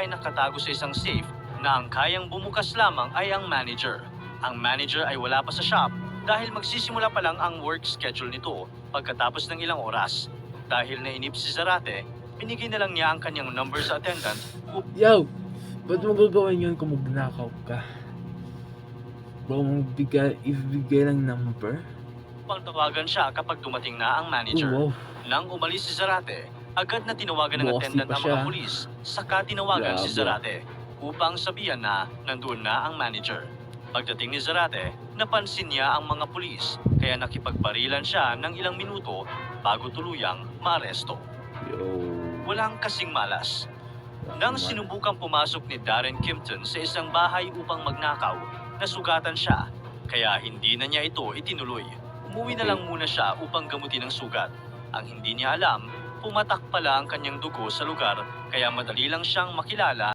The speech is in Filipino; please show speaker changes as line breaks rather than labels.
ay nakatago sa isang safe na ang kayang bumukas lamang ay ang manager. Ang manager ay wala pa sa shop dahil magsisimula pa lang ang work schedule nito pagkatapos ng ilang oras. Dahil nainip si Zarate, binigay na lang niya ang kanyang number sa attendant.
Yo! Ba't mo gagawin yun kung magnakaw ka? Kung ibigay lang number?
Upang tawagan siya kapag dumating na ang manager.
Wow.
Nang umalis si Zarate, agad na tinawagan ng
Bossy
attendant
pa
ang
siya.
mga pulis, saka tinawagan si
Grabe.
Zarate upang sabihan na nandoon na ang manager. Pagdating ni Zarate, napansin niya ang mga pulis, kaya nakipagbarilan siya ng ilang minuto bago tuluyang maaresto.
Yo.
Walang kasing malas. Nang sinubukang pumasok ni Darren Kimpton sa isang bahay upang magnakaw, nasugatan siya, kaya hindi na niya ito itinuloy. Umuwi na lang muna siya upang gamutin ang sugat. Ang hindi niya alam, pumatak pala ang kanyang dugo sa lugar, kaya madali lang siyang makilala